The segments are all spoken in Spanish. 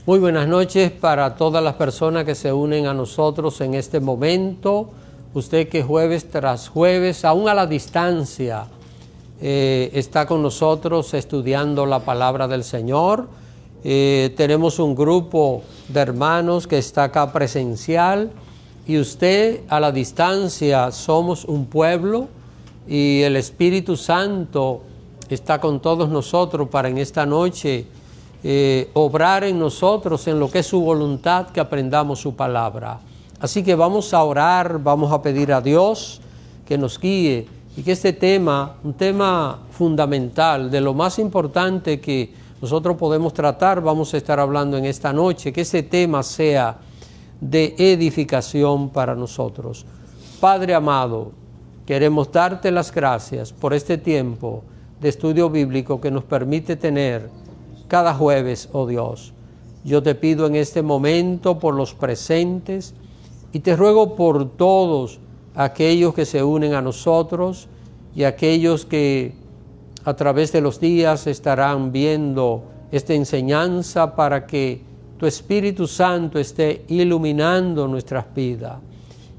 Muy buenas noches para todas las personas que se unen a nosotros en este momento. Usted que jueves tras jueves, aún a la distancia, está con nosotros estudiando la palabra del Señor. Tenemos un grupo de hermanos que está acá presencial y usted a la distancia. Somos un pueblo y el Espíritu Santo está con todos nosotros para en esta noche obrar en nosotros en lo que es su voluntad, que aprendamos su palabra. Así que vamos a orar, vamos a pedir a Dios que nos guíe y que este tema, un tema fundamental, de lo más importante que nosotros podemos tratar, vamos a estar hablando en esta noche, que ese tema sea de edificación para nosotros. Padre amado, queremos darte las gracias por este tiempo de estudio bíblico que nos permite tener cada jueves, oh Dios. Yo te pido en este momento por los presentes y te ruego por todos aquellos que se unen a nosotros y aquellos que a través de los días estarán viendo esta enseñanza, para que tu Espíritu Santo esté iluminando nuestras vidas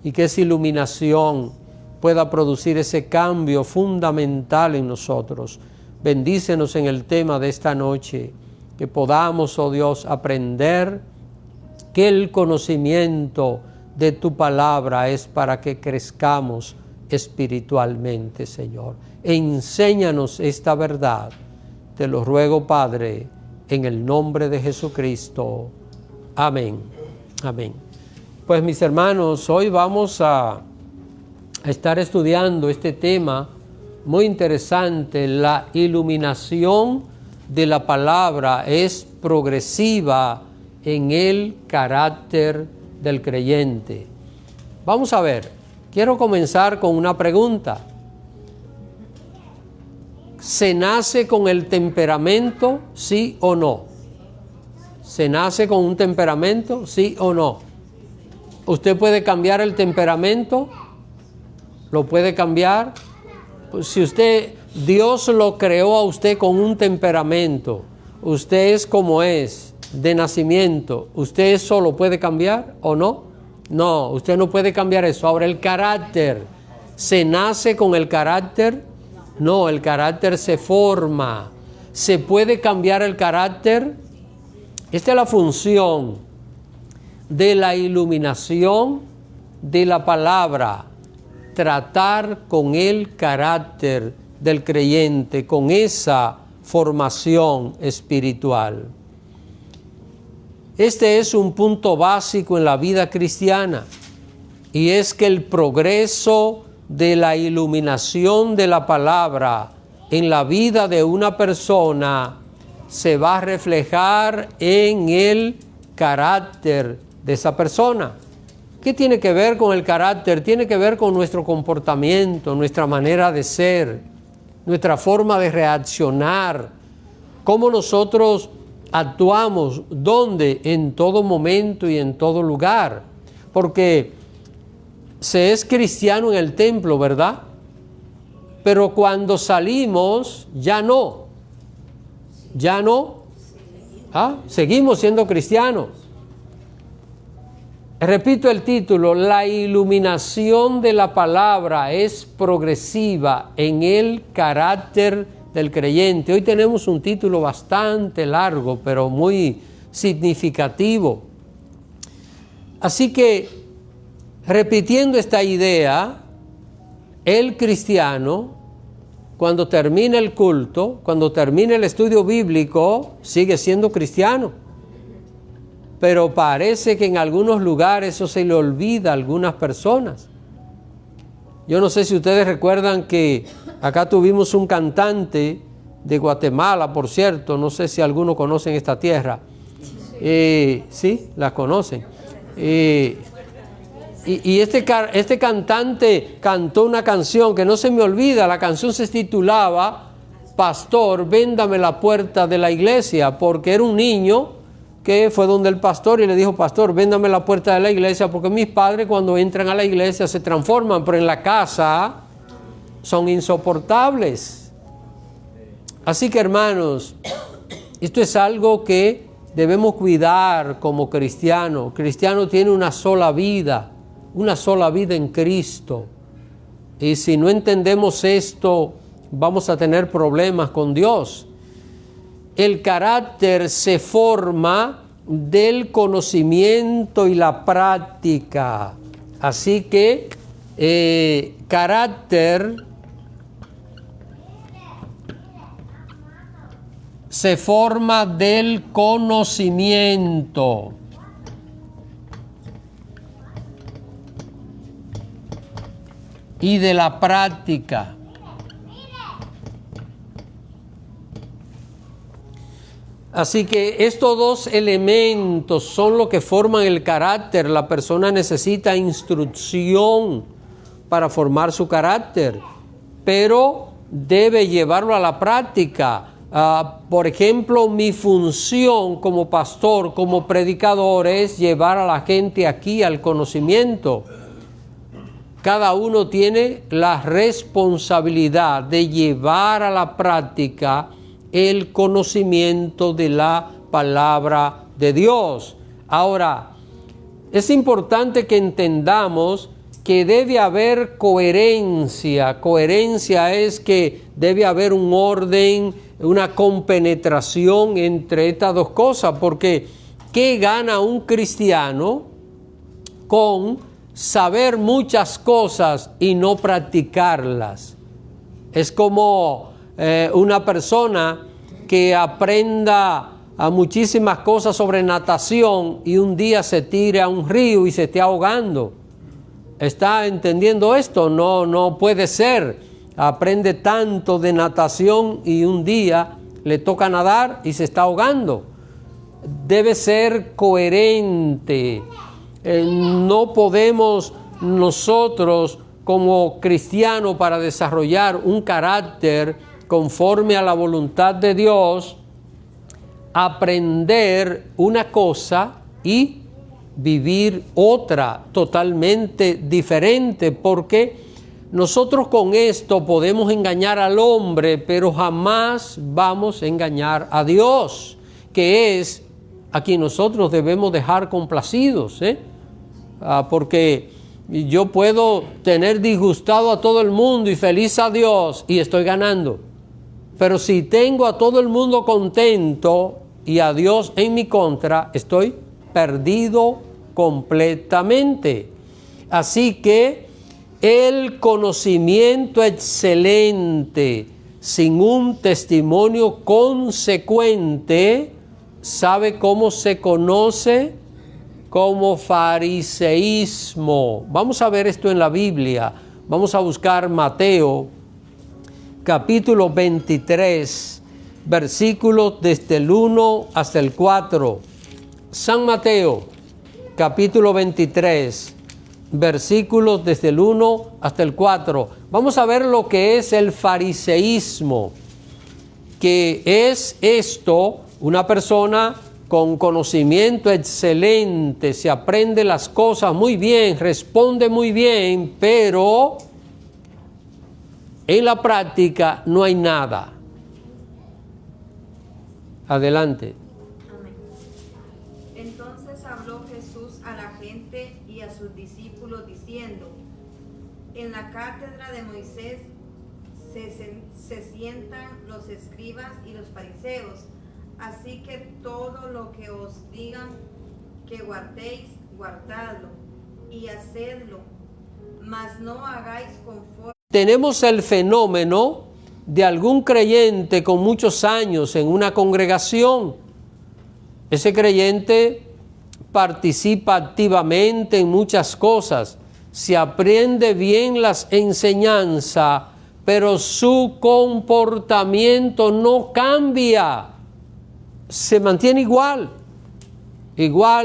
y que esa iluminación pueda producir ese cambio fundamental en nosotros. Bendícenos en el tema de esta noche, que podamos, oh Dios, aprender que el conocimiento de tu palabra es para que crezcamos espiritualmente, Señor. Enséñanos esta verdad. Te lo ruego, Padre, en el nombre de Jesucristo. Amén. Amén. Pues mis hermanos, hoy vamos a estar estudiando este tema muy interesante. La iluminación de la palabra es progresiva en el carácter del creyente. Vamos a ver, quiero comenzar con una pregunta. ¿Se nace con el temperamento, sí o no? ¿Se nace con un temperamento, sí o no? ¿Usted puede cambiar el temperamento? ¿Lo puede cambiar? Pues si Dios lo creó a usted con un temperamento, usted es como es, de nacimiento, ¿usted eso lo puede cambiar o no? No, usted no puede cambiar eso. Ahora, el carácter, ¿se nace con el carácter? No, el carácter se forma. ¿Se puede cambiar el carácter? Esta es la función de la iluminación de la palabra, tratar con el carácter del creyente, con esa formación espiritual. Este es un punto básico en la vida cristiana, y es que el progreso de la iluminación de la palabra en la vida de una persona se va a reflejar en el carácter de esa persona. ¿Qué tiene que ver con el carácter? Tiene que ver con nuestro comportamiento, nuestra manera de ser, nuestra forma de reaccionar, cómo nosotros actuamos, dónde, en todo momento y en todo lugar. Porque se es cristiano en el templo, ¿verdad? Pero cuando salimos, ya no. Seguimos siendo cristianos. Repito el título: la iluminación de la palabra es progresiva en el carácter del creyente. Hoy tenemos un título bastante largo, pero muy significativo. Así que, repitiendo esta idea, el cristiano, cuando termina el culto, cuando termina el estudio bíblico, sigue siendo cristiano. Pero parece que en algunos lugares eso se le olvida a algunas personas. Yo no sé si ustedes recuerdan que acá tuvimos un cantante de Guatemala, por cierto, no sé si algunos conocen esta tierra. Sí, la conocen. Y este cantante cantó una canción que no se me olvida. La canción se titulaba Pastor, véndame la puerta de la iglesia, porque era un niño que fue donde el pastor y le dijo: pastor, véndame la puerta de la iglesia, porque mis padres cuando entran a la iglesia se transforman, pero en la casa son insoportables. Así que, hermanos, esto es algo que debemos cuidar como cristiano. Cristiano tiene una sola vida en Cristo. Y si no entendemos esto, vamos a tener problemas con Dios. El carácter se forma del conocimiento y la práctica. Así que carácter se forma del conocimiento. Y de la práctica. Así que estos dos elementos son lo que forman el carácter. La persona necesita instrucción para formar su carácter, pero debe llevarlo a la práctica. Por ejemplo, mi función como pastor, como predicador, es llevar a la gente aquí al conocimiento. Cada uno tiene la responsabilidad de llevar a la práctica el conocimiento de la palabra de Dios. Ahora, es importante que entendamos que debe haber coherencia. Coherencia es que debe haber un orden, una compenetración entre estas dos cosas, porque ¿qué gana un cristiano con saber muchas cosas y no practicarlas? Es como una persona que aprenda a muchísimas cosas sobre natación y un día se tire a un río y se esté ahogando. ¿Está entendiendo esto? No puede ser. Aprende tanto de natación y un día le toca nadar y se está ahogando. Debe ser coherente. No podemos nosotros como cristianos, para desarrollar un carácter conforme a la voluntad de Dios, aprender una cosa y vivir otra totalmente diferente, porque nosotros con esto podemos engañar al hombre, pero jamás vamos a engañar a Dios, que es a quien nosotros debemos dejar complacidos, porque yo puedo tener disgustado a todo el mundo y feliz a Dios y estoy ganando. Pero si tengo a todo el mundo contento y a Dios en mi contra, estoy perdido completamente. Así que el conocimiento excelente sin un testimonio consecuente, ¿sabe cómo se conoce? Como fariseísmo. Vamos a ver esto en la Biblia. Vamos a buscar Mateo, capítulo 23, versículos desde el 1 hasta el 4. San Mateo, capítulo 23, versículos desde el 1 hasta el 4. Vamos a ver lo que es el fariseísmo, que es esto, una persona con conocimiento excelente, se aprende las cosas muy bien, responde muy bien, pero en la práctica no hay nada. Adelante. Amén. Entonces habló Jesús a la gente y a sus discípulos diciendo: en la cátedra de Moisés se sientan los escribas y los fariseos. Así que todo lo que os digan que guardéis, guardadlo y hacedlo, mas no hagáis conforme. Tenemos el fenómeno de algún creyente con muchos años en una congregación. Ese creyente participa activamente en muchas cosas, se aprende bien las enseñanzas, pero su comportamiento no cambia. Se mantiene igual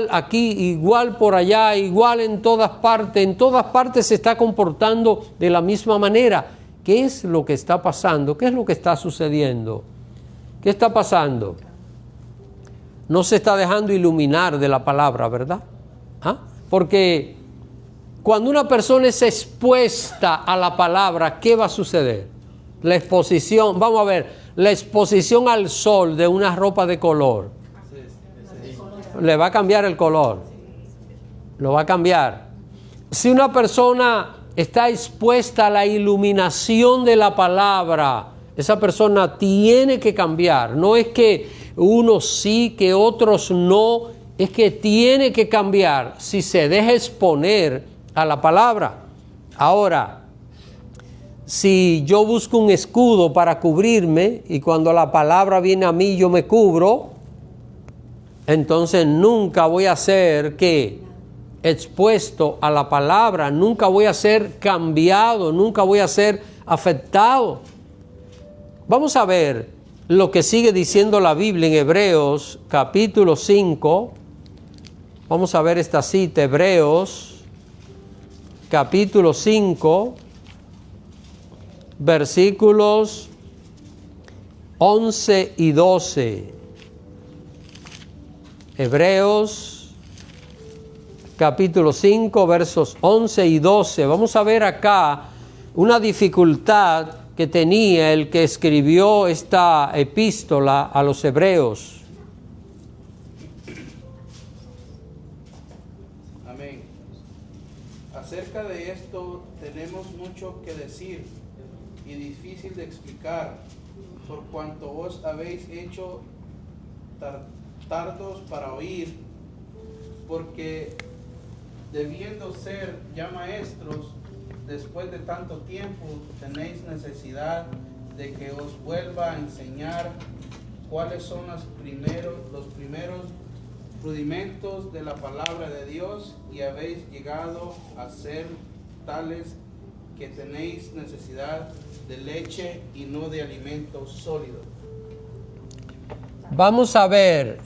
aquí, igual por allá, igual en todas partes se está comportando de la misma manera. ¿Qué es lo que está pasando? ¿Qué es lo que está sucediendo? ¿Qué está pasando? No se está dejando iluminar de la palabra, ¿verdad? Porque cuando una persona es expuesta a la palabra, ¿qué va a suceder? La exposición, vamos a ver, la exposición al sol de una ropa de color. le va a cambiar el color. Lo va a cambiar. Si una persona está expuesta a la iluminación de la palabra, esa persona tiene que cambiar. No es que unos sí, que otros no, es que tiene que cambiar si se deja exponer a la palabra. Ahora, si yo busco un escudo para cubrirme y cuando la palabra viene a mí yo me cubro, entonces nunca voy a ser expuesto a la palabra, nunca voy a ser cambiado, nunca voy a ser afectado. Vamos a ver lo que sigue diciendo la Biblia en Hebreos capítulo 5. Vamos a ver esta cita, Hebreos capítulo 5, versículos 11 y 12. Hebreos capítulo 5, versos 11 y 12. Vamos a ver acá una dificultad que tenía el que escribió esta epístola a los hebreos. Amén. Acerca de esto tenemos mucho que decir y difícil de explicar, por cuanto os habéis hecho tardos para oír, porque debiendo ser ya maestros, después de tanto tiempo tenéis necesidad de que os vuelva a enseñar cuáles son los primeros rudimentos de la palabra de Dios, y habéis llegado a ser tales que tenéis necesidad de leche y no de alimento sólido. Vamos a ver.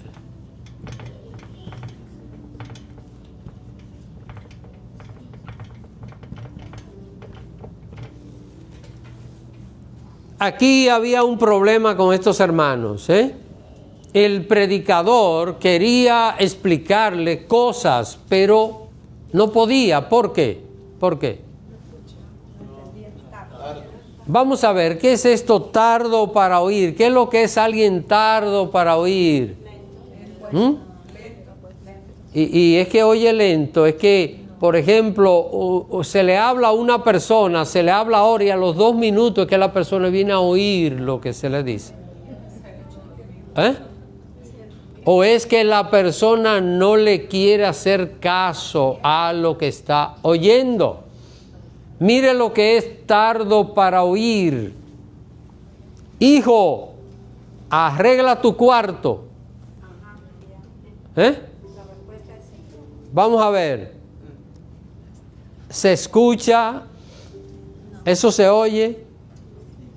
Aquí había un problema con estos hermanos, El predicador quería explicarle cosas, pero no podía. ¿Por qué? ¿Por qué? Vamos a ver, ¿qué es esto tardo para oír? ¿Qué es lo que es alguien tardo para oír? Y es que oye lento, es que, por ejemplo, se le habla a una persona, se le habla ahora y a los 2 minutos es que la persona viene a oír lo que se le dice. O es que la persona no le quiere hacer caso a lo que está oyendo. Mire lo que es tardo para oír. Hijo, arregla tu cuarto. Vamos a ver. ¿Se escucha? ¿Eso se oye?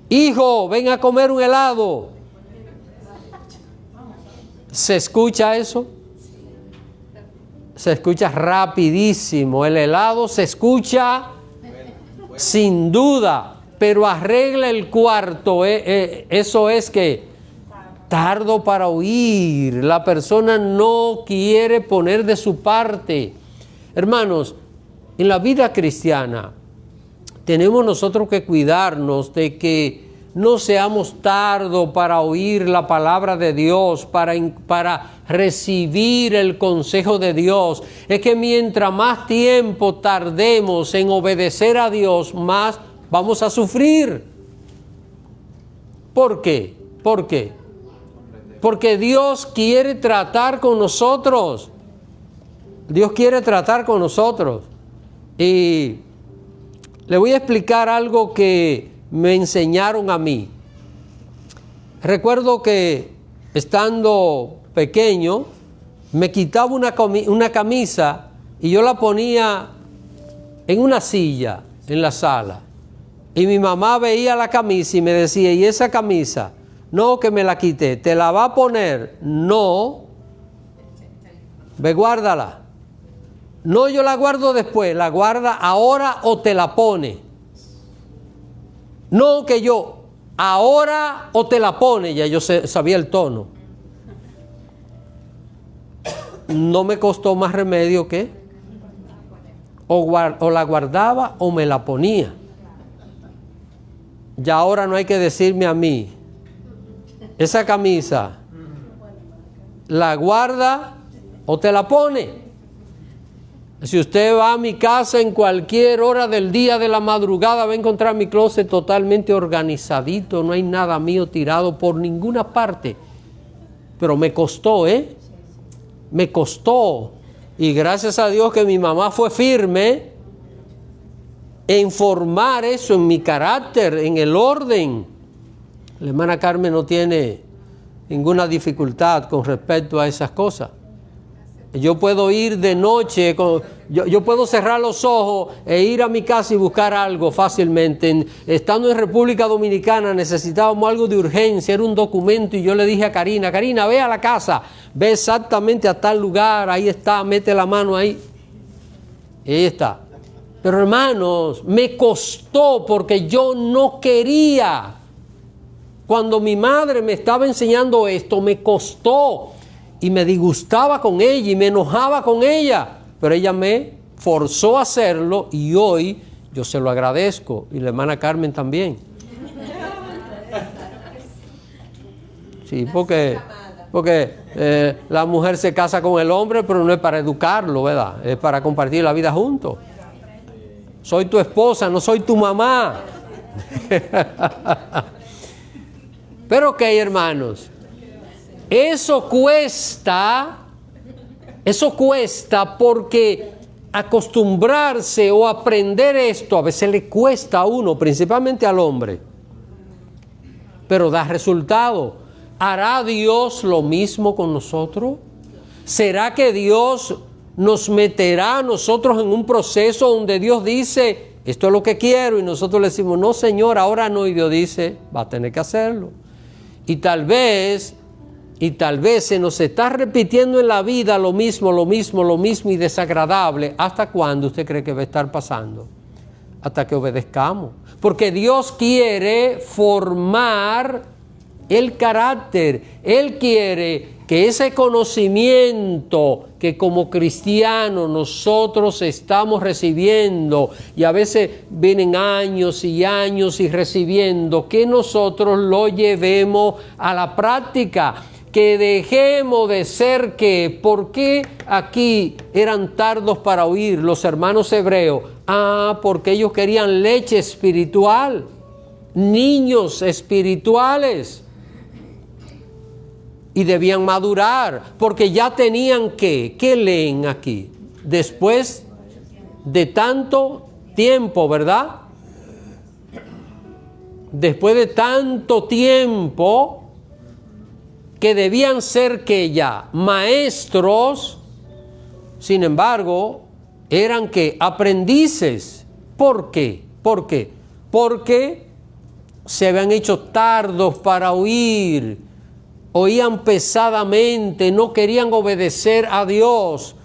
Hijo, ven a comer un helado. ¿Se escucha eso? Se escucha rapidísimo. El helado se escucha sin duda, pero arregla el cuarto. Eso es que tardo para oír. La persona no quiere poner de su parte. Hermanos, en la vida cristiana tenemos nosotros que cuidarnos de que no seamos tardos para oír la palabra de Dios, para recibir el consejo de Dios. Es que mientras más tiempo tardemos en obedecer a Dios, más vamos a sufrir. ¿Por qué? ¿Por qué? Porque Dios quiere tratar con nosotros. Dios quiere tratar con nosotros. Y le voy a explicar algo que me enseñaron a mí. Recuerdo que estando pequeño me quitaba una camisa y yo la ponía en una silla en la sala. Y mi mamá veía la camisa y me decía, ¿y esa camisa? No, que me la quité. ¿Te la va a poner? No. Ve, guárdala. No, yo la guardo después. ¿La guarda ahora o te la pone? No, que yo, ahora o te la pone. Ya yo sabía el tono. No me costó más remedio que o la guardaba o me la ponía. Ya ahora no hay que decirme a mí, esa camisa, ¿la guarda o te la pone. Si usted va a mi casa en cualquier hora del día, de la madrugada, va a encontrar mi closet totalmente organizadito, no hay nada mío tirado por ninguna parte. Pero me costó, me costó. Y gracias a Dios que mi mamá fue firme en formar eso en mi carácter, en el orden. La hermana Carmen no tiene ninguna dificultad con respecto a esas cosas. Yo puedo ir de noche, yo puedo cerrar los ojos e ir a mi casa y buscar algo fácilmente. Estando en República Dominicana necesitábamos algo de urgencia, era un documento, y yo le dije a Karina, ve a la casa, ve exactamente a tal lugar, ahí está, mete la mano ahí. Y ahí está. Pero hermanos, me costó porque yo no quería. Cuando mi madre me estaba enseñando esto, me costó. Y me disgustaba con ella y me enojaba con ella, pero ella me forzó a hacerlo y hoy yo se lo agradezco, y la hermana Carmen también. Sí, porque la mujer se casa con el hombre, pero no es para educarlo, ¿verdad? Es para compartir la vida juntos. Soy tu esposa, no soy tu mamá. Pero ok, hermanos. Eso cuesta porque acostumbrarse o aprender esto a veces le cuesta a uno, principalmente al hombre, pero da resultado. ¿Hará Dios lo mismo con nosotros? ¿Será que Dios nos meterá a nosotros en un proceso donde Dios dice, esto es lo que quiero, y nosotros le decimos, no Señor, ahora no, y Dios dice, va a tener que hacerlo? Y tal vez se nos está repitiendo en la vida lo mismo y desagradable. ¿Hasta cuándo usted cree que va a estar pasando? Hasta que obedezcamos. Porque Dios quiere formar el carácter. Él quiere que ese conocimiento que como cristianos nosotros estamos recibiendo, y a veces vienen años y recibiendo, que nosotros lo llevemos a la práctica. Que dejemos de ser que, ¿por qué aquí eran tardos para oír los hermanos hebreos? Porque ellos querían leche espiritual, niños espirituales, y debían madurar, porque ya tenían ¿qué leen aquí? Después de tanto tiempo, ¿verdad? Después de tanto tiempo, que debían ser que ya maestros, sin embargo, eran que aprendices. ¿Por qué? Porque se habían hecho tardos para oír, oían pesadamente, no querían obedecer a Dios.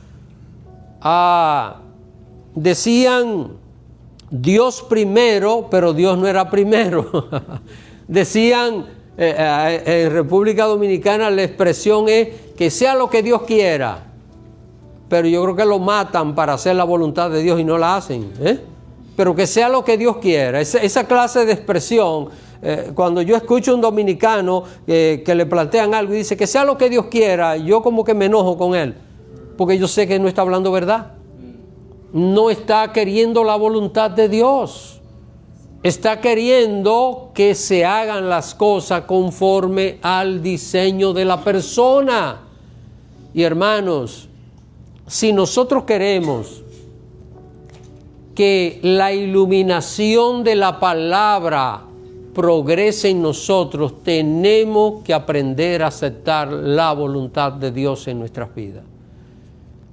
Decían Dios primero, pero Dios no era primero. Decían, en República Dominicana la expresión es que sea lo que Dios quiera, pero yo creo que lo matan para hacer la voluntad de Dios y no la hacen, pero que sea lo que Dios quiera. Esa clase de expresión, cuando yo escucho a un dominicano que le plantean algo y dice que sea lo que Dios quiera, yo como que me enojo con él, porque yo sé que no está hablando verdad, no está queriendo la voluntad de Dios. Está queriendo que se hagan las cosas conforme al diseño de la persona. Y hermanos, si nosotros queremos que la iluminación de la palabra progrese en nosotros, tenemos que aprender a aceptar la voluntad de Dios en nuestras vidas.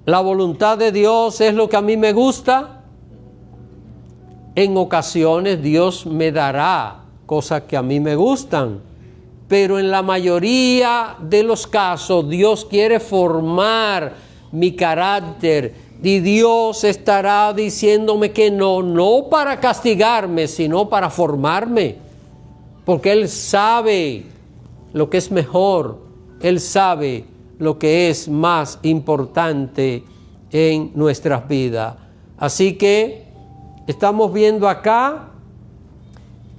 La voluntad de Dios es lo que a mí me gusta. En ocasiones Dios me dará cosas que a mí me gustan, pero en la mayoría de los casos Dios quiere formar mi carácter, y Dios estará diciéndome que no para castigarme, sino para formarme, porque Él sabe lo que es mejor, Él sabe lo que es más importante en nuestras vidas. Así que estamos viendo acá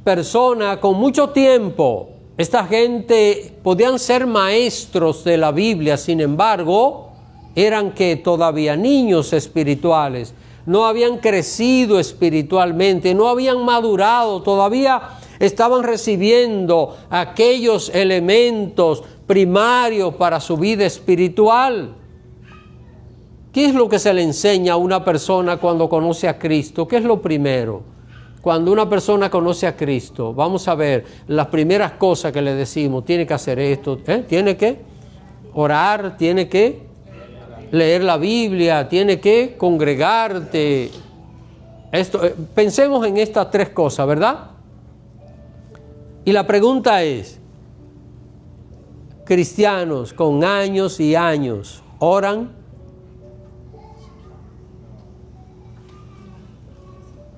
personas con mucho tiempo. Esta gente podían ser maestros de la Biblia, sin embargo, eran que todavía niños espirituales, no habían crecido espiritualmente, no habían madurado, todavía estaban recibiendo aquellos elementos primarios para su vida espiritual. ¿Qué es lo que se le enseña a una persona cuando conoce a Cristo? ¿Qué es lo primero? Cuando una persona conoce a Cristo, vamos a ver las primeras cosas que le decimos. Tiene que hacer esto, tiene que orar, tiene que leer la Biblia, tiene que congregarte. Pensemos en estas tres cosas, ¿verdad? Y la pregunta es, cristianos con años y años, ¿oran?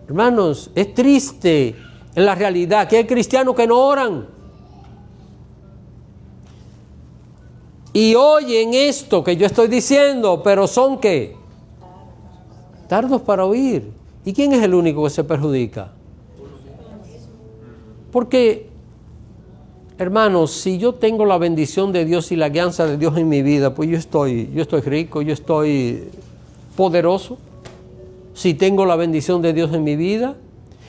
Hermanos, es triste en la realidad que hay cristianos que no oran. Y oyen esto que yo estoy diciendo, pero son ¿qué? Tardos para oír. ¿Y quién es el único que se perjudica? Porque, hermanos, si yo tengo la bendición de Dios y la guianza de Dios en mi vida, pues yo estoy rico, yo estoy poderoso. Si tengo la bendición de Dios en mi vida.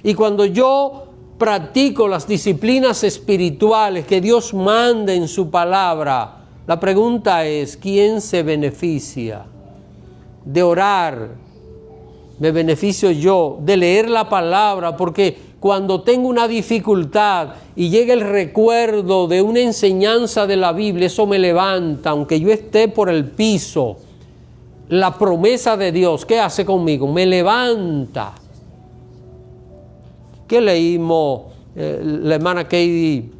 Y cuando yo practico las disciplinas espirituales que Dios manda en su palabra, la pregunta es, ¿quién se beneficia de orar? Me beneficio yo de leer la palabra, porque cuando tengo una dificultad y llega el recuerdo de una enseñanza de la Biblia, eso me levanta, aunque yo esté por el piso. La promesa de Dios, ¿qué hace conmigo? Me levanta. ¿Qué leímos? La hermana Katie,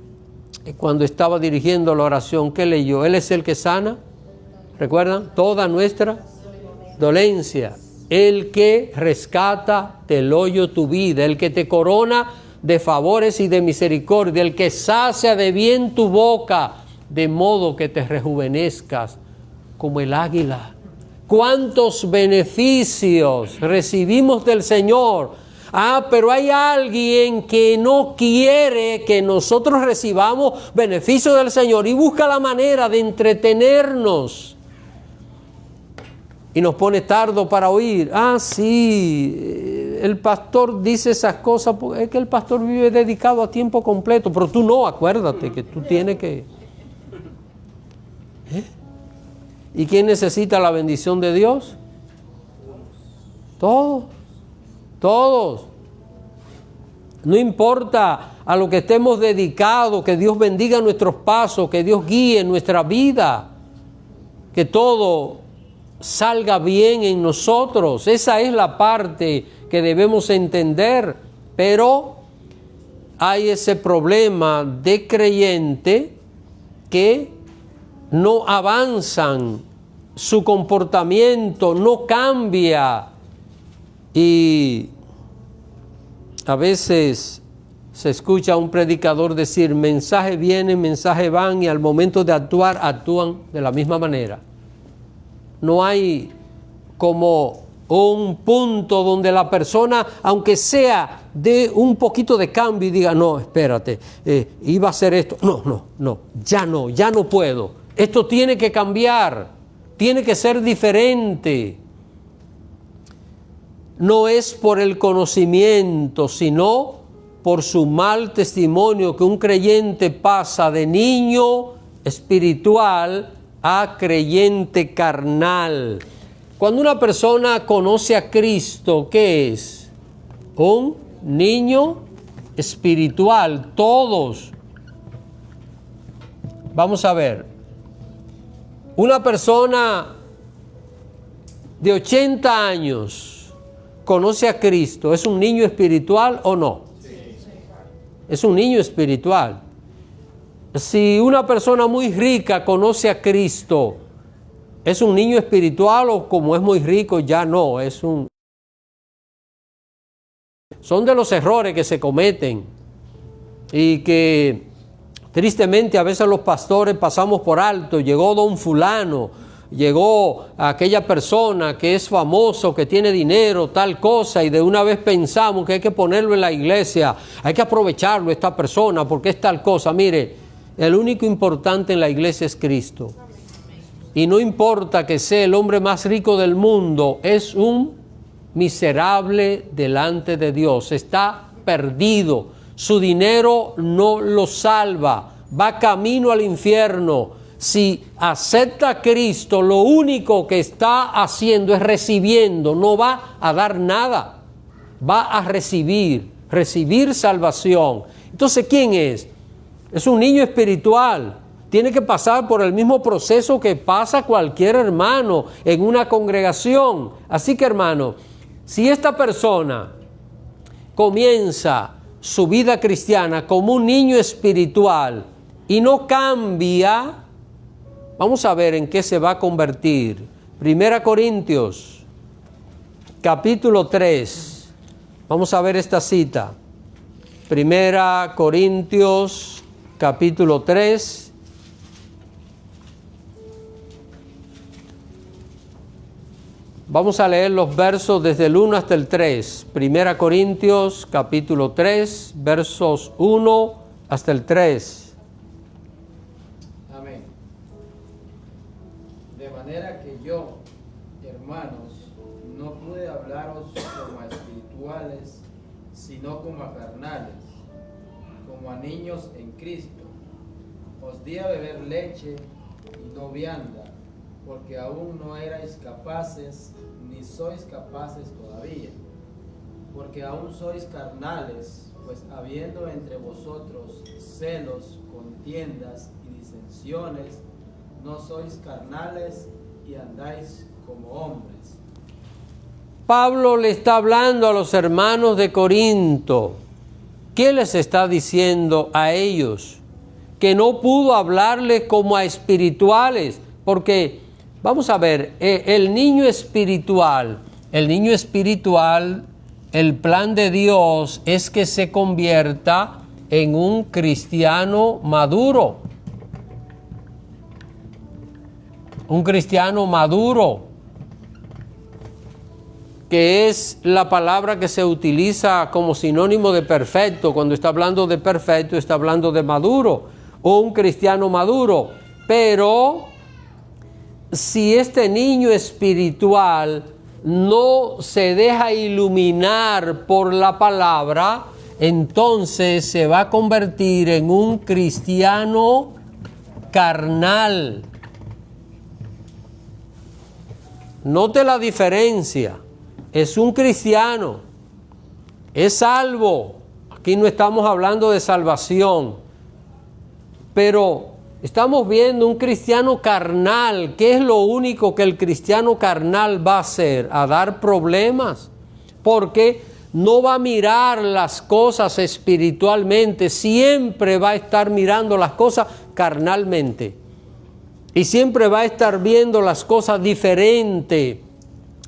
cuando estaba dirigiendo la oración, ¿qué leyó? Él es el que sana, ¿recuerdan? Toda nuestra dolencia. El que rescata del hoyo tu vida, el que te corona de favores y de misericordia, el que sacia de bien tu boca, de modo que te rejuvenezcas como el águila. ¿Cuántos beneficios recibimos del Señor? Pero hay alguien que no quiere que nosotros recibamos beneficios del Señor y busca la manera de entretenernos. Y nos pone tardo para oír. Sí, el pastor dice esas cosas, es que el pastor vive dedicado a tiempo completo, pero tú no, acuérdate que tú tienes que... ¿Y quién necesita la bendición de Dios? Todos. Todos. No importa a lo que estemos dedicados, que Dios bendiga nuestros pasos, que Dios guíe nuestra vida, que todo salga bien en nosotros. Esa es la parte que debemos entender. Pero hay ese problema de creyente que no avanzan, su comportamiento no cambia y a veces se escucha a un predicador decir, mensaje viene, mensaje van, y al momento de actuar, actúan de la misma manera. No hay como un punto donde la persona, aunque sea de un poquito de cambio, y diga, no, espérate, iba a hacer esto, no, ya no puedo. Esto tiene que cambiar, tiene que ser diferente. No es por el conocimiento, sino por su mal testimonio que un creyente pasa de niño espiritual a creyente carnal. Cuando una persona conoce a Cristo, ¿qué es? Un niño espiritual, todos. Vamos a ver. Una persona de 80 años conoce a Cristo, ¿es un niño espiritual o no? Sí. Es un niño espiritual. Si una persona muy rica conoce a Cristo, ¿es un niño espiritual o como es muy rico ya no? Son de los errores que se cometen y que tristemente a veces los pastores pasamos por alto. Llegó don fulano, llegó aquella persona que es famoso, que tiene dinero, tal cosa, y de una vez pensamos que hay que ponerlo en la iglesia, hay que aprovecharlo esta persona porque es tal cosa. Mire, el único importante en la iglesia es Cristo. y no importa que sea el hombre más rico del mundo, es un miserable delante de Dios, está perdido, su dinero no lo salva, va camino al infierno. Si acepta a Cristo, lo único que está haciendo es recibiendo, no va a dar nada, va a recibir salvación. Entonces, ¿quién es? Es un niño espiritual. Tiene que pasar por el mismo proceso que pasa cualquier hermano en una congregación. Así que, hermano, si esta persona comienza su vida cristiana como un niño espiritual y no cambia, vamos a ver en qué se va a convertir. 1 Corintios, capítulo 3. Vamos a ver esta cita. 1 Corintios, capítulo 3. Vamos a leer los versos desde el 1 hasta el 3. 1 Corintios, capítulo 3, versos 1 hasta el 3. Amén. De manera que yo, hermanos, no pude hablaros como a espirituales, sino como a carnales, como a niños en Cristo. Os di a beber leche y no vianda, porque aún no erais capaces, ni sois capaces todavía, porque aún sois carnales, pues habiendo entre vosotros celos, contiendas y disensiones, no sois carnales y andáis como hombres. Pablo le está hablando a los hermanos de Corinto. ¿Qué les está diciendo a ellos? Que no pudo hablarles como a espirituales, porque vamos a ver, el niño espiritual, el plan de Dios es que se convierta en un cristiano maduro. Un cristiano maduro, que es la palabra que se utiliza como sinónimo de perfecto. Cuando está hablando de perfecto, está hablando de maduro, un cristiano maduro. Pero si este niño espiritual no se deja iluminar por la palabra, entonces se va a convertir en un cristiano carnal. Note la diferencia. Es un cristiano, es salvo. Aquí no estamos hablando de salvación, pero estamos viendo un cristiano carnal. ¿Qué es lo único que el cristiano carnal va a hacer? A dar problemas, porque no va a mirar las cosas espiritualmente, siempre va a estar mirando las cosas carnalmente y siempre va a estar viendo las cosas diferente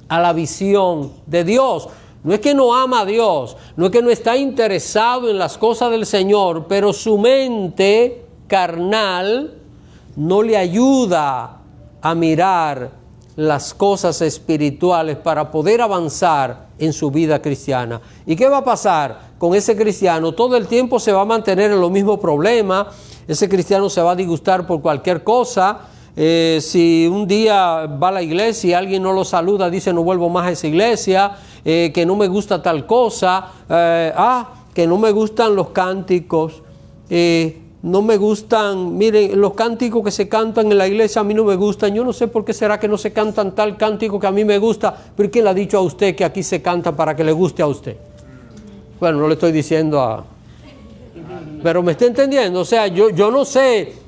a la visión de Dios. No es que no ama a Dios, no es que no está interesado en las cosas del Señor, pero su mente carnal no le ayuda a mirar las cosas espirituales para poder avanzar en su vida cristiana. ¿Y qué va a pasar con ese cristiano? Todo el tiempo se va a mantener en los mismos problemas. Ese cristiano se va a disgustar por cualquier cosa. Si un día va a la iglesia y alguien no lo saluda, dice no vuelvo más a esa iglesia, que no me gusta tal cosa, que no me gustan los cánticos, no me gustan, miren, los cánticos que se cantan en la iglesia a mí no me gustan. Yo no sé por qué será que no se cantan tal cántico que a mí me gusta, pero ¿quién le ha dicho a usted que aquí se canta para que le guste a usted? Bueno, no le estoy diciendo pero me está entendiendo. O sea, yo no sé.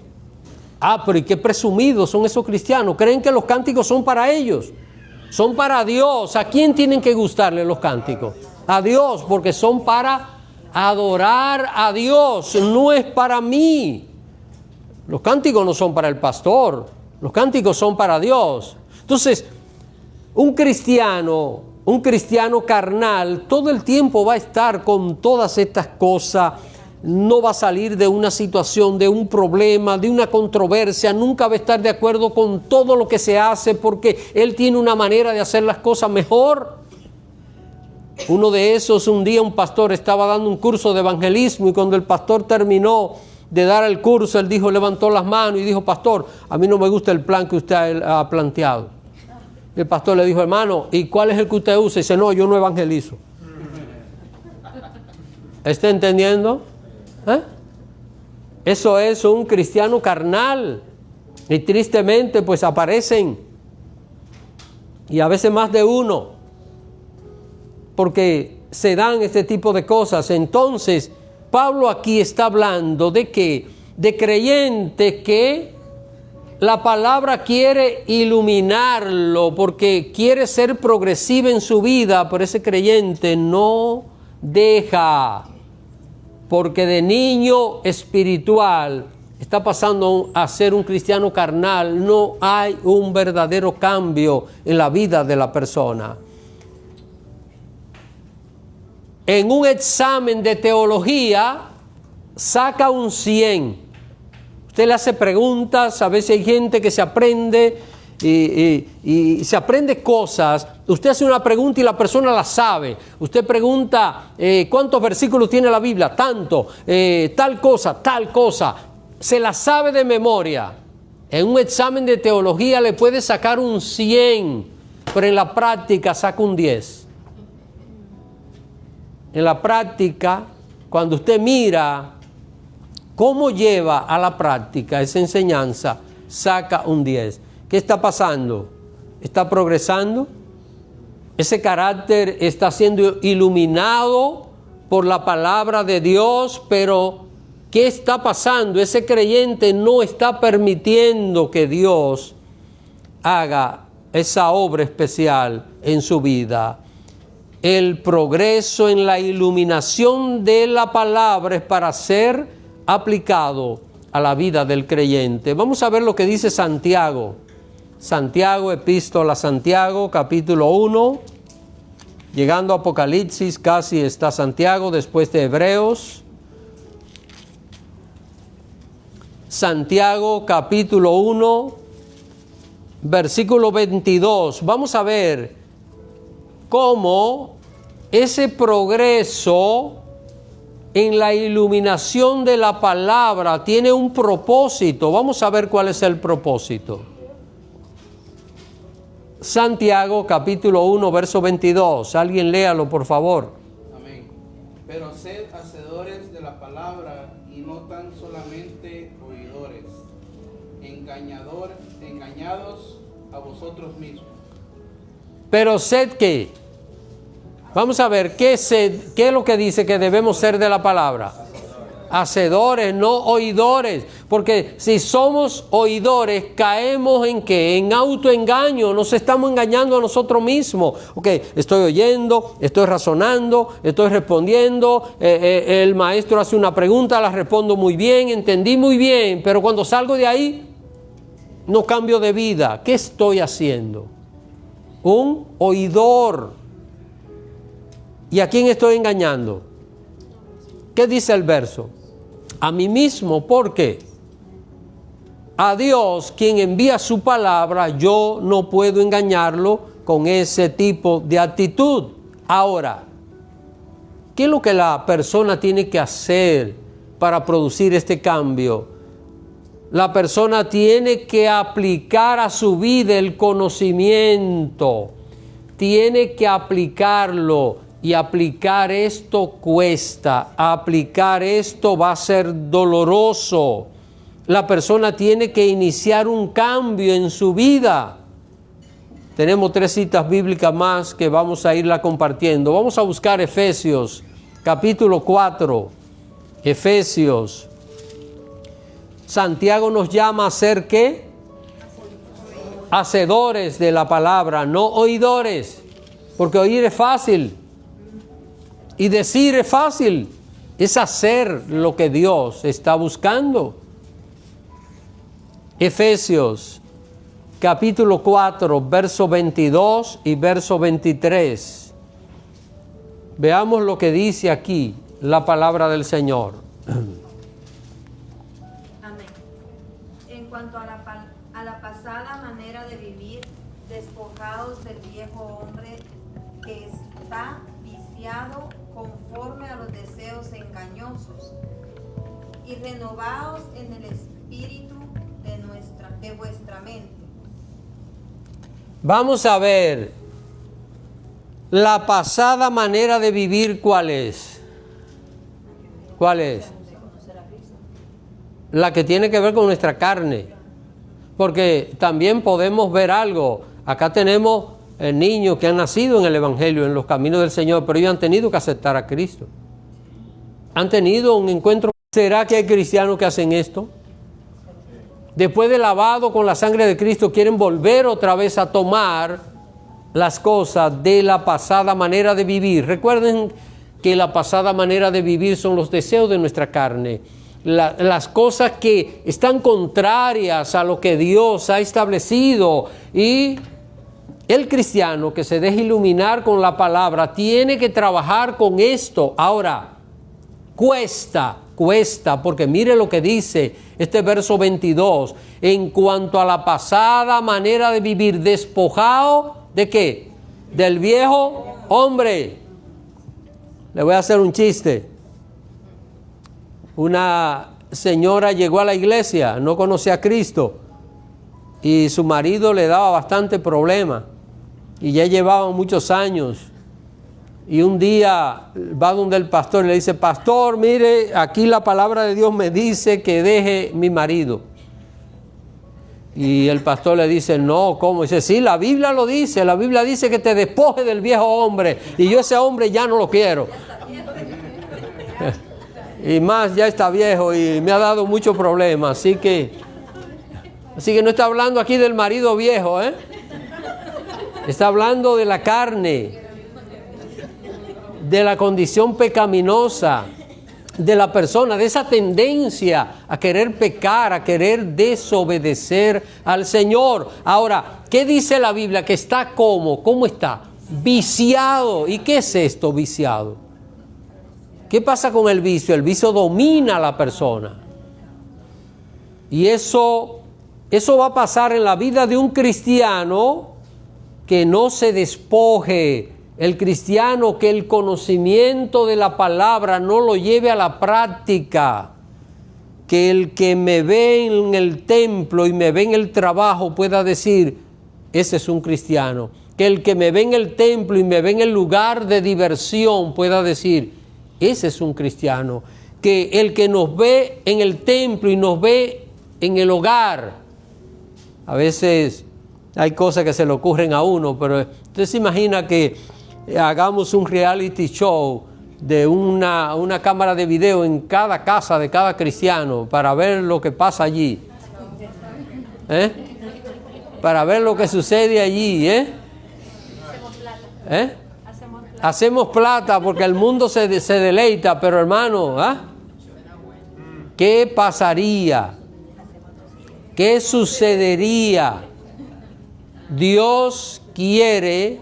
Pero ¿y qué presumidos son esos cristianos? Creen que los cánticos son para ellos, son para Dios. ¿A quién tienen que gustarle los cánticos? A Dios, porque son para adorar a Dios, no es para mí. Los cánticos no son para el pastor, los cánticos son para Dios. Entonces, un cristiano carnal todo el tiempo va a estar con todas estas cosas. No va a salir de una situación, de un problema, de una controversia, nunca va a estar de acuerdo con todo lo que se hace porque él tiene una manera de hacer las cosas mejor. Uno de esos, un día un pastor estaba dando un curso de evangelismo y cuando el pastor terminó de dar el curso, él dijo, levantó las manos y dijo, pastor, a mí no me gusta el plan que usted ha planteado. El pastor le dijo, hermano, ¿y cuál es el que usted usa? Y dice, no, yo no evangelizo. ¿Está entendiendo? Eso es un cristiano carnal. Y tristemente pues aparecen. Y a veces más de uno. Porque se dan este tipo de cosas. Entonces, Pablo aquí está hablando de que, de creyente que la palabra quiere iluminarlo porque quiere ser progresiva en su vida, pero ese creyente no deja, porque de niño espiritual está pasando a ser un cristiano carnal. No hay un verdadero cambio en la vida de la persona. En un examen de teología saca un 100. Usted le hace preguntas, a veces hay gente que se aprende y se aprende cosas. Usted hace una pregunta y la persona la sabe. Usted pregunta, ¿cuántos versículos tiene la Biblia? Tanto, tal cosa. Se la sabe de memoria. En un examen de teología le puede sacar un 100, pero en la práctica saca un 10. En la práctica, cuando usted mira cómo lleva a la práctica esa enseñanza, saca un 10. ¿Qué está pasando? ¿Está progresando? Ese carácter está siendo iluminado por la palabra de Dios, pero ¿qué está pasando? Ese creyente no está permitiendo que Dios haga esa obra especial en su vida. El progreso en la iluminación de la palabra es para ser aplicado a la vida del creyente. Vamos a ver lo que dice Santiago. Santiago, epístola a Santiago, capítulo 1. Llegando a Apocalipsis, casi está Santiago, después de Hebreos. Santiago, capítulo 1, versículo 22. Vamos a ver cómo ese progreso en la iluminación de la palabra tiene un propósito. Vamos a ver cuál es el propósito. Santiago capítulo 1 verso 22. Alguien léalo, por favor. Amén. Pero sed hacedores de la palabra y no tan solamente oidores, engañados a vosotros mismos. Pero sed ¿qué? Vamos a ver, ¿qué es lo que dice que debemos ser de la palabra? Hacedores, no oidores. Porque si somos oidores, caemos en ¿qué? En autoengaño. Nos estamos engañando a nosotros mismos. Ok, estoy oyendo, estoy razonando, estoy respondiendo. El maestro hace una pregunta, la respondo muy bien, entendí muy bien. Pero cuando salgo de ahí, no cambio de vida. ¿Qué estoy haciendo? Un oidor. ¿Y a quién estoy engañando? ¿Qué dice el verso? A mí mismo, ¿por qué? A Dios, quien envía su palabra, yo no puedo engañarlo con ese tipo de actitud. Ahora, ¿qué es lo que la persona tiene que hacer para producir este cambio? La persona tiene que aplicar a su vida el conocimiento. Tiene que aplicarlo. Y aplicar esto cuesta, aplicar esto va a ser doloroso. La persona tiene que iniciar un cambio en su vida. Tenemos 3 citas bíblicas más que vamos a irla compartiendo. Vamos a buscar Efesios, capítulo 4. Efesios. Santiago nos llama a ser ¿qué? Hacedores de la palabra, no oidores. Porque oír es fácil. Y decir es fácil, es hacer lo que Dios está buscando. Efesios, capítulo 4, verso 22 y verso 23. Veamos lo que dice aquí la palabra del Señor. Amén. En cuanto a la pasada manera de vivir, despojados del viejo hombre que está viciado conforme a los deseos engañosos, y renovaos en el espíritu de vuestra mente. Vamos a ver la pasada manera de vivir, ¿cuál es? ¿Cuál es? La que tiene que ver con nuestra carne. Porque también podemos ver algo. Acá tenemos niños que han nacido en el Evangelio, en los caminos del Señor, pero ellos han tenido que aceptar a Cristo. Han tenido un encuentro. ¿Será que hay cristianos que hacen esto? Después de lavado con la sangre de Cristo, quieren volver otra vez a tomar las cosas de la pasada manera de vivir. Recuerden que la pasada manera de vivir son los deseos de nuestra carne. Las cosas que están contrarias a lo que Dios ha establecido. Y el cristiano que se deja iluminar con la palabra tiene que trabajar con esto. Ahora, cuesta, porque mire lo que dice este verso 22. En cuanto a la pasada manera de vivir, despojado, ¿de qué? Del viejo hombre. Le voy a hacer un chiste. Una señora llegó a la iglesia, no conocía a Cristo, y su marido le daba bastante problema, y ya llevaban muchos años. Y un día va donde el pastor y le dice: pastor, mire, aquí la palabra de Dios me dice que deje mi marido. Y el pastor le dice: no, ¿cómo? Dice: sí, la Biblia lo dice, la Biblia dice que te despoje del viejo hombre, y yo ese hombre ya no lo quiero. Y más, ya está viejo y me ha dado muchos problemas, así que no está hablando aquí del marido viejo, está hablando de la carne, de la condición pecaminosa de la persona, de esa tendencia a querer pecar, a querer desobedecer al Señor. Ahora, ¿qué dice la Biblia? Que está ¿cómo está? Viciado. ¿Y qué es esto, viciado? ¿Qué pasa con el vicio? El vicio domina a la persona. Y eso va a pasar en la vida de un cristiano que no se despoje. El cristiano que el conocimiento de la palabra no lo lleve a la práctica. Que el que me ve en el templo y me ve en el trabajo pueda decir: ese es un cristiano. Que el que me ve en el templo y me ve en el lugar de diversión pueda decir: ese es un cristiano. Que el que nos ve en el templo y nos ve en el hogar, a veces hay cosas que se le ocurren a uno, pero usted se imagina que hagamos un reality show de una cámara de video en cada casa de cada cristiano para ver lo que pasa allí, para ver lo que sucede allí, Hacemos plata porque el mundo se deleita, pero hermano, ¿qué pasaría? ¿Qué sucedería? Dios quiere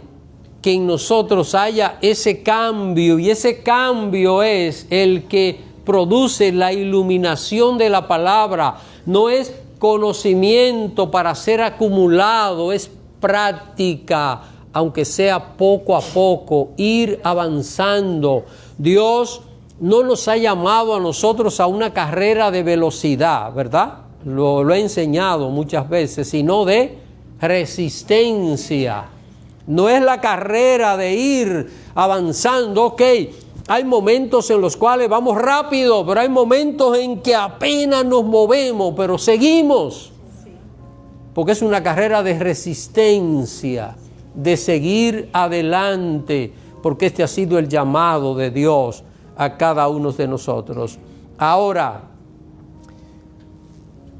que en nosotros haya ese cambio, y ese cambio es el que produce la iluminación de la palabra. No es conocimiento para ser acumulado, es práctica, aunque sea poco a poco, ir avanzando. Dios no nos ha llamado a nosotros a una carrera de velocidad, ¿verdad? Lo he enseñado muchas veces, sino de resistencia. No es la carrera de ir avanzando. Ok, hay momentos en los cuales vamos rápido, pero hay momentos en que apenas nos movemos, pero seguimos. Porque es una carrera de resistencia, de seguir adelante, porque este ha sido el llamado de Dios a cada uno de nosotros. Ahora,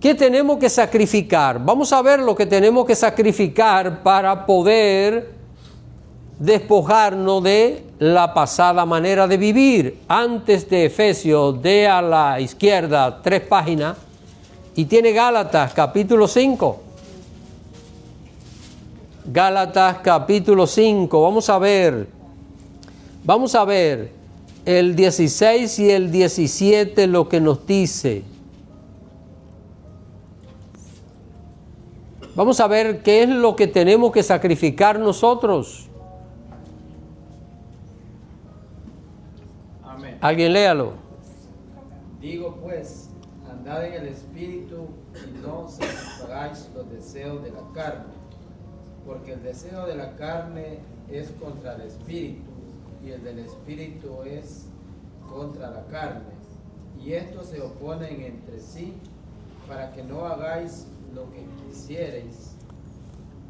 ¿qué tenemos que sacrificar? Vamos a ver lo que tenemos que sacrificar para poder despojarnos de la pasada manera de vivir. Antes de Efesios, dé a la izquierda 3 páginas y tiene Gálatas capítulo 5. Gálatas capítulo 5, vamos a ver el 16 y el 17 lo que nos dice. Vamos a ver qué es lo que tenemos que sacrificar nosotros. Amén. Alguien léalo. Digo pues, andad en el Espíritu y no satisfagáis los deseos de la carne, porque el deseo de la carne es contra el Espíritu y el del Espíritu es contra la carne, y estos se oponen entre sí para que no hagáis lo que quisierais.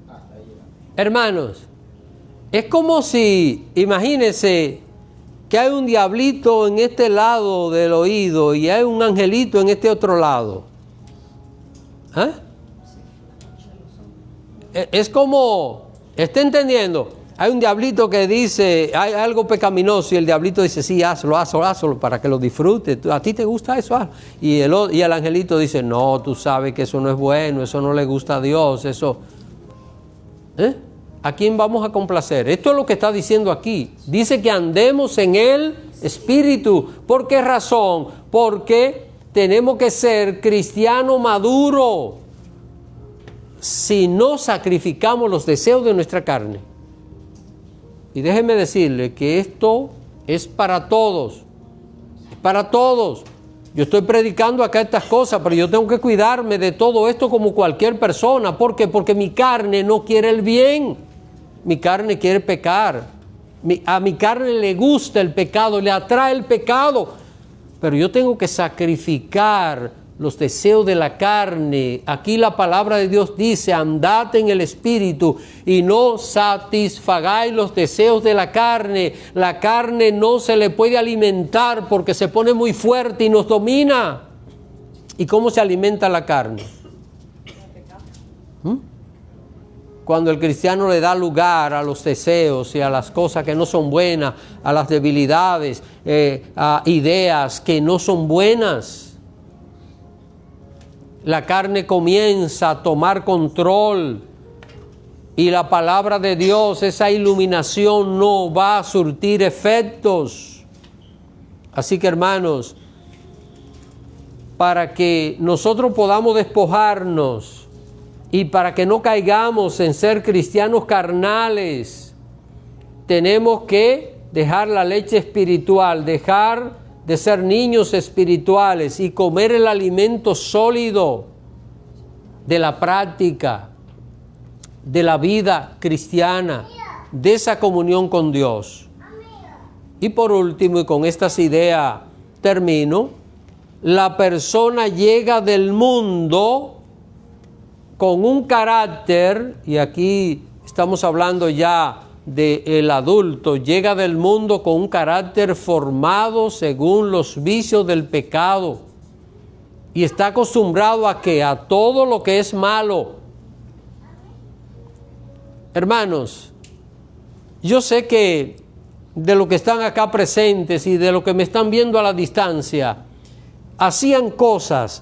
Hasta ahí. Hermanos, es como si, imagínense que hay un diablito en este lado del oído y hay un angelito en este otro lado. ¿Eh? Es como, ¿está entendiendo? Hay un diablito que dice, hay algo pecaminoso y el diablito dice, sí, hazlo para que lo disfrutes. ¿A ti te gusta eso? Hazlo. Y el angelito dice, no, tú sabes que eso no es bueno, eso no le gusta a Dios, eso. ¿A quién vamos a complacer? Esto es lo que está diciendo aquí. Dice que andemos en el Espíritu. ¿Por qué razón? Porque tenemos que ser cristiano maduro si no sacrificamos los deseos de nuestra carne. Y déjeme decirle que esto es para todos. Es para todos. Yo estoy predicando acá estas cosas, pero yo tengo que cuidarme de todo esto como cualquier persona. ¿Por qué? Porque mi carne no quiere el bien. Mi carne quiere pecar. A mi carne le gusta el pecado, le atrae el pecado. Pero yo tengo que sacrificar los deseos de la carne. Aquí la palabra de Dios dice, andad en el Espíritu y no satisfagáis los deseos de la carne. La carne no se le puede alimentar porque se pone muy fuerte y nos domina. ¿Y cómo se alimenta la carne? Cuando el cristiano le da lugar a los deseos y a las cosas que no son buenas, a las debilidades, a ideas que no son buenas. La carne comienza a tomar control y la palabra de Dios, esa iluminación no va a surtir efectos. Así que hermanos, para que nosotros podamos despojarnos y para que no caigamos en ser cristianos carnales, tenemos que dejar la leche espiritual, dejar de ser niños espirituales y comer el alimento sólido de la práctica, de la vida cristiana, de esa comunión con Dios. Y por último, y con estas ideas termino, la persona llega del mundo con un carácter, y aquí estamos hablando ya del adulto, llega del mundo con un carácter formado según los vicios del pecado y está acostumbrado a que a todo lo que es malo. Hermanos, yo sé que de los que están acá presentes y de los que me están viendo a la distancia, hacían cosas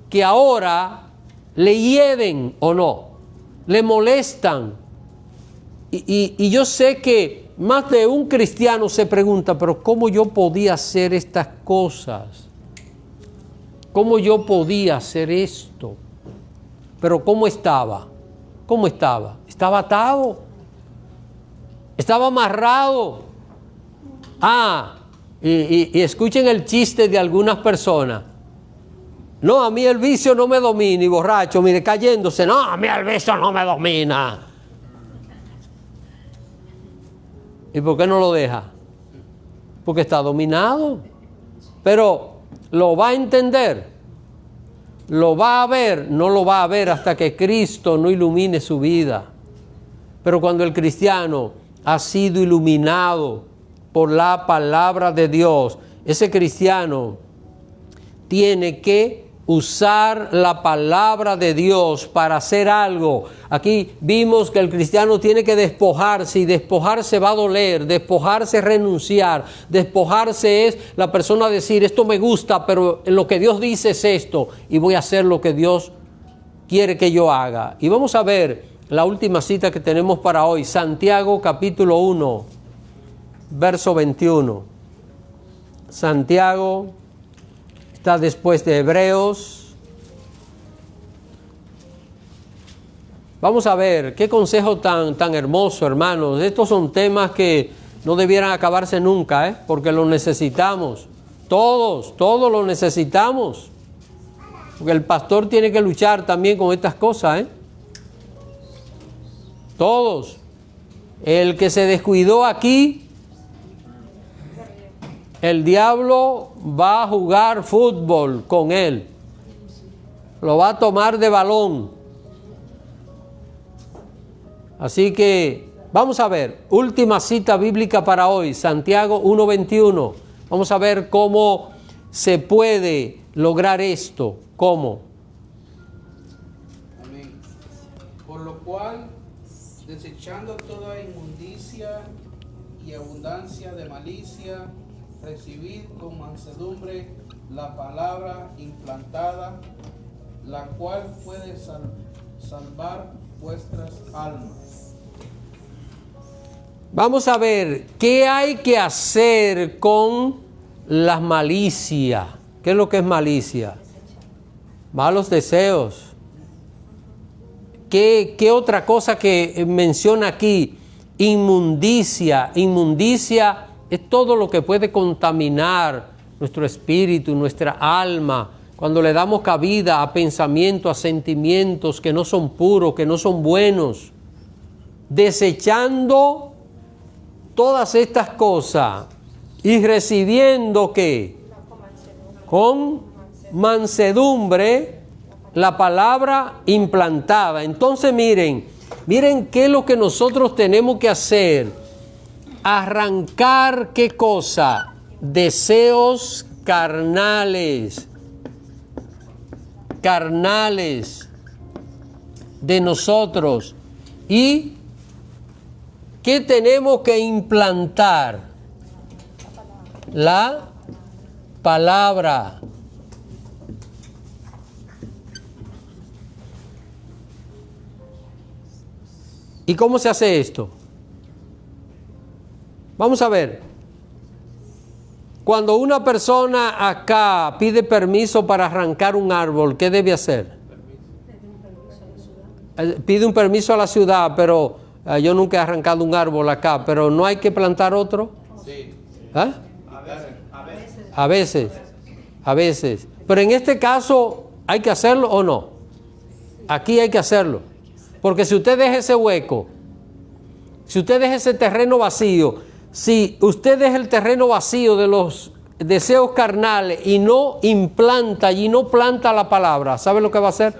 que ahora le hieden o no, le molestan. Y yo sé que más de un cristiano se pregunta, pero ¿cómo yo podía hacer estas cosas? ¿Cómo yo podía hacer esto? Pero ¿cómo estaba? ¿Cómo estaba? Estaba atado. Estaba amarrado. Y escuchen el chiste de algunas personas. No, a mí el vicio no me domina, y borracho, mire, cayéndose. No, a mí el vicio no me domina. ¿Y por qué no lo deja? Porque está dominado. Pero lo va a entender, lo va a ver, no lo va a ver hasta que Cristo no ilumine su vida. Pero cuando el cristiano ha sido iluminado por la palabra de Dios, ese cristiano tiene que usar la palabra de Dios para hacer algo. Aquí vimos que el cristiano tiene que despojarse, y despojarse va a doler, despojarse es renunciar, despojarse es la persona decir, esto me gusta, pero lo que Dios dice es esto, y voy a hacer lo que Dios quiere que yo haga. Y vamos a ver la última cita que tenemos para hoy, Santiago capítulo 1, verso 21. Santiago está después de Hebreos. Vamos a ver qué consejo tan hermoso, hermanos. Estos son temas que no debieran acabarse nunca, porque lo necesitamos. Todos lo necesitamos. Porque el pastor tiene que luchar también con estas cosas, ¿eh? Todos. El que se descuidó aquí, el diablo va a jugar fútbol con él. Lo va a tomar de balón. Así que vamos a ver, última cita bíblica para hoy, Santiago 1:21. Vamos a ver cómo se puede lograr esto. ¿Cómo? Amén. Por lo cual, desechando toda inmundicia y abundancia de malicia, recibid con mansedumbre la palabra implantada, la cual puede salvar vuestras almas. Vamos a ver, ¿qué hay que hacer con las malicias? ¿Qué es lo que es malicia? Malos deseos. ¿Qué otra cosa que menciona aquí? Inmundicia. Inmundicia es todo lo que puede contaminar nuestro espíritu, nuestra alma. Cuando le damos cabida a pensamientos, a sentimientos que no son puros, que no son buenos. Desechando todas estas cosas y recibiendo ¿qué? Con mansedumbre la palabra implantada. Entonces miren qué es lo que nosotros tenemos que hacer. Arrancar ¿qué cosa? Deseos carnales de nosotros. ¿Y qué tenemos que implantar? La palabra. ¿Y cómo se hace esto? Vamos a ver. Cuando una persona acá pide permiso para arrancar un árbol, ¿qué debe hacer? Pide un permiso a la ciudad, pero yo nunca he arrancado un árbol acá, pero ¿no hay que plantar otro? Sí. ¿Ah? A veces. A veces. Pero en este caso, ¿hay que hacerlo o no? Aquí hay que hacerlo. Porque si usted deja ese hueco, si usted deja ese terreno vacío, si usted deja el terreno vacío de los deseos carnales y no implanta y no planta la palabra, ¿sabe lo que va a hacer?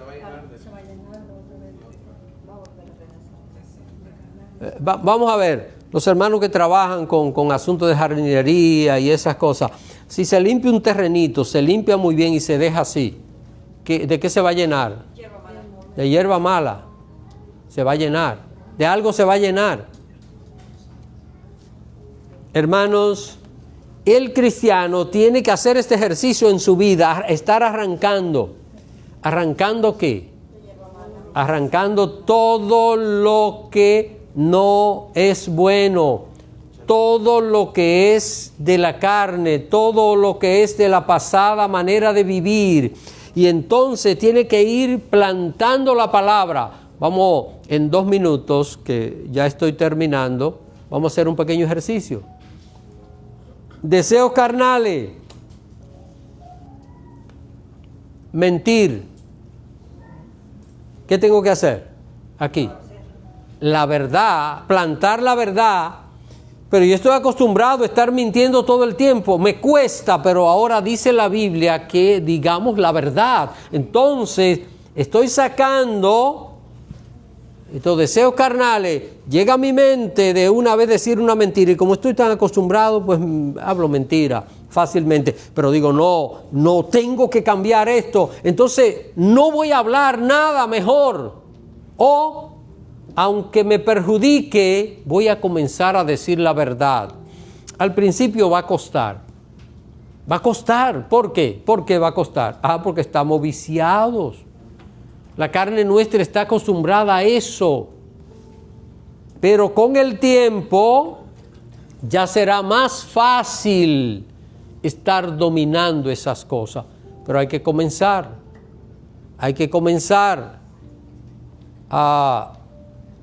Vamos a ver, los hermanos que trabajan con asuntos de jardinería y esas cosas, si se limpia un terrenito, se limpia muy bien y se deja así, ¿de qué se va a llenar? De hierba mala. Se va a llenar. De algo se va a llenar. Hermanos, el cristiano tiene que hacer este ejercicio en su vida, estar arrancando. ¿Arrancando qué? Arrancando todo lo que no es bueno, todo lo que es de la carne, todo lo que es de la pasada manera de vivir. Y entonces tiene que ir plantando la palabra. Vamos, en 2 minutos, que ya estoy terminando, vamos a hacer un pequeño ejercicio. Deseos carnales. Mentir. ¿Qué tengo que hacer? Aquí. La verdad, plantar la verdad. Pero yo estoy acostumbrado a estar mintiendo todo el tiempo. Me cuesta, pero ahora dice la Biblia que digamos la verdad. Entonces, estoy sacando estos deseos carnales. Llega a mi mente de una vez decir una mentira. Y como estoy tan acostumbrado, pues hablo mentira fácilmente. Pero digo, no tengo que cambiar esto. Entonces, no voy a hablar nada mejor. O, aunque me perjudique, voy a comenzar a decir la verdad. Al principio va a costar. Va a costar. ¿Por qué? ¿Por qué va a costar? Porque estamos viciados. La carne nuestra está acostumbrada a eso. Pero con el tiempo ya será más fácil estar dominando esas cosas. Pero hay que comenzar. Hay que comenzar.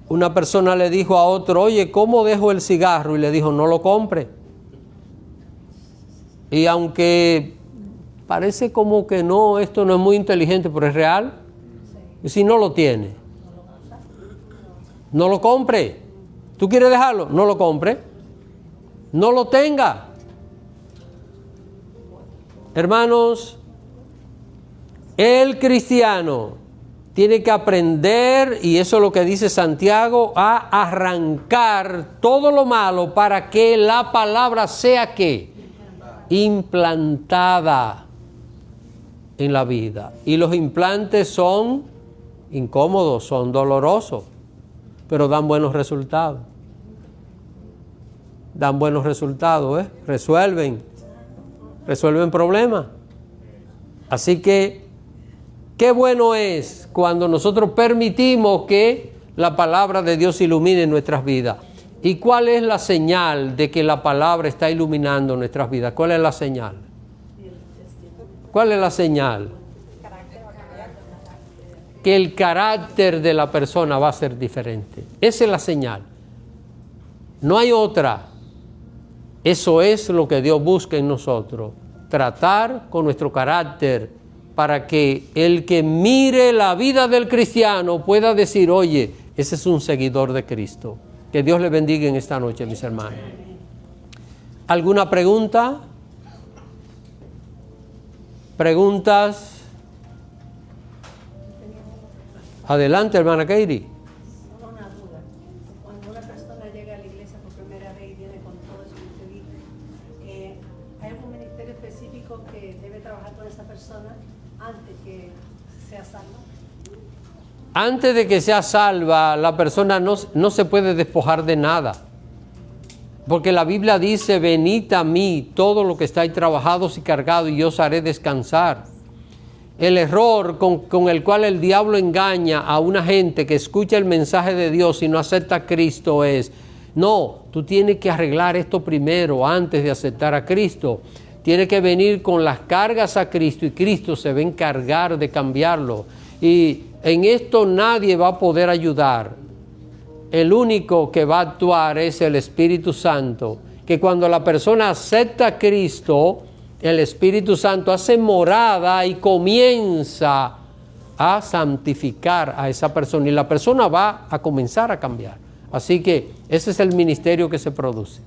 Una persona le dijo a otro, oye, ¿cómo dejo el cigarro? Y le dijo, no lo compre. Y aunque parece como que no, esto no es muy inteligente, pero es real. Y si no lo tiene, no lo compre. ¿Tú quieres dejarlo? No lo compre. No lo tenga. Hermanos, el cristiano tiene que aprender, y eso es lo que dice Santiago, a arrancar todo lo malo para que la palabra sea ¿qué? Implantada en la vida. Y los implantes son incómodos, son dolorosos, pero dan buenos resultados. Dan buenos resultados, resuelven problemas. Así que qué bueno es cuando nosotros permitimos que la palabra de Dios ilumine nuestras vidas. ¿Y cuál es la señal de que la palabra está iluminando nuestras vidas? ¿Cuál es la señal? ¿Cuál es la señal? Que el carácter de la persona va a ser diferente. Esa es la señal. No hay otra. Eso es lo que Dios busca en nosotros. Tratar con nuestro carácter para que el que mire la vida del cristiano pueda decir, oye, ese es un seguidor de Cristo. Que Dios le bendiga en esta noche, mis hermanos. ¿Alguna pregunta? ¿Preguntas? Adelante, hermana Kairi. Solo una duda. Cuando una persona llega a la iglesia por primera vez y viene con todo eso que usted dice, ¿hay algún ministerio específico que debe trabajar con esa persona antes que sea salva? Antes de que sea salva, la persona no se puede despojar de nada. Porque la Biblia dice, venid a mí, todo lo que estáis trabajados y cargados, y yo os haré descansar. El error con el cual el diablo engaña a una gente que escucha el mensaje de Dios y no acepta a Cristo es, no, tú tienes que arreglar esto primero antes de aceptar a Cristo. Tienes que venir con las cargas a Cristo y Cristo se va a encargar de cambiarlo. Y en esto nadie va a poder ayudar. El único que va a actuar es el Espíritu Santo, que cuando la persona acepta a Cristo, el Espíritu Santo hace morada y comienza a santificar a esa persona y la persona va a comenzar a cambiar. Así que ese es el ministerio que se produce.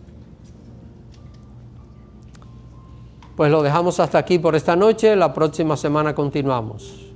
Pues lo dejamos hasta aquí por esta noche, la próxima semana continuamos.